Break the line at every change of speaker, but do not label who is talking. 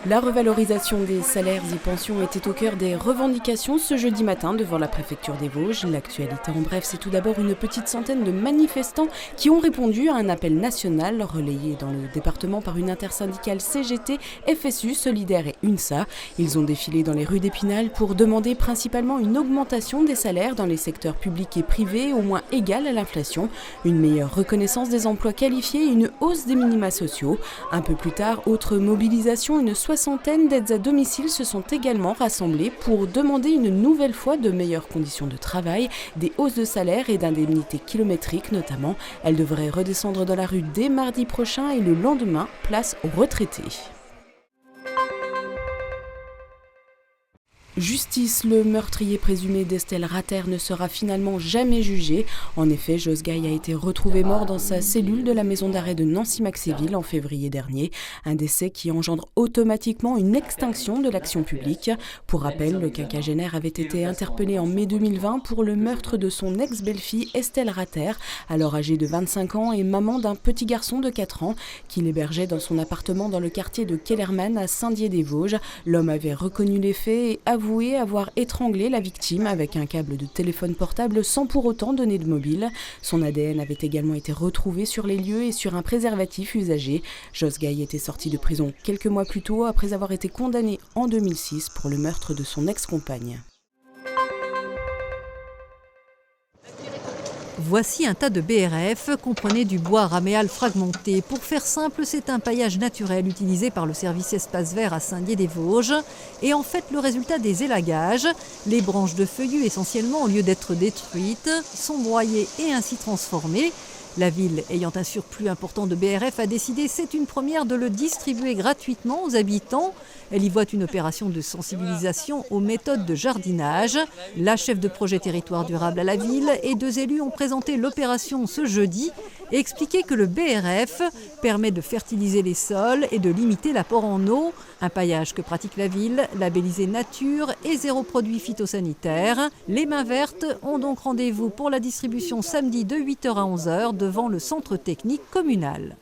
La revalorisation des salaires et pensions était au cœur des revendications ce jeudi matin devant la préfecture des Vosges. L'actualité en bref, c'est tout d'abord une petite centaine de manifestants qui ont répondu à un appel national relayé dans le département par une intersyndicale CGT, FSU, Solidaire et UNSA. Ils ont défilé dans les rues d'Épinal pour demander principalement une augmentation des salaires dans les secteurs publics et privés au moins égale à l'inflation, une meilleure reconnaissance des emplois qualifiés et une hausse des minima sociaux. Un peu plus tard, autre mobilisation, une soixantaine d'aides à domicile se sont également rassemblées pour demander une nouvelle fois de meilleures conditions de travail, des hausses de salaire et d'indemnités kilométriques notamment. Elles devraient redescendre dans la rue dès mardi prochain et le lendemain, place aux retraités. Justice, le meurtrier présumé d'Estelle Rater ne sera finalement jamais jugé. En effet, Josgaï a été retrouvé mort dans sa cellule de la maison d'arrêt de Nancy-Maxéville en février dernier. Un décès qui engendre automatiquement une extinction de l'action publique. Pour rappel, le quinquagénaire avait été interpellé en mai 2020 pour le meurtre de son ex-belle-fille Estelle Rater, alors âgée de 25 ans et maman d'un petit garçon de 4 ans, qu'il hébergeait dans son appartement dans le quartier de Kellermann à Saint-Dié-des-Vosges. L'homme avait reconnu les faits et avoué avoir étranglé la victime avec un câble de téléphone portable sans pour autant donner de mobile. Son ADN avait également été retrouvé sur les lieux et sur un préservatif usagé. Josgaï était sorti de prison quelques mois plus tôt après avoir été condamné en 2006 pour le meurtre de son ex-compagne.
Voici un tas de BRF, comprenez du bois raméal fragmenté. Pour faire simple, c'est un paillage naturel utilisé par le service Espace Vert à Saint-Dié-des-Vosges. Et en fait, le résultat des élagages, les branches de feuillus essentiellement, au lieu d'être détruites, sont broyées et ainsi transformées. La ville, ayant un surplus important de BRF, a décidé, c'est une première, de le distribuer gratuitement aux habitants. Elle y voit une opération de sensibilisation aux méthodes de jardinage. La chef de projet territoire durable à la ville et 2 élus ont présenté l'opération ce jeudi et expliqué que le BRF permet de fertiliser les sols et de limiter l'apport en eau. Un paillage que pratique la ville, labellisé nature et 0 produit phytosanitaire. Les mains vertes ont donc rendez-vous pour la distribution samedi de 8h à 11h devant le centre technique communal.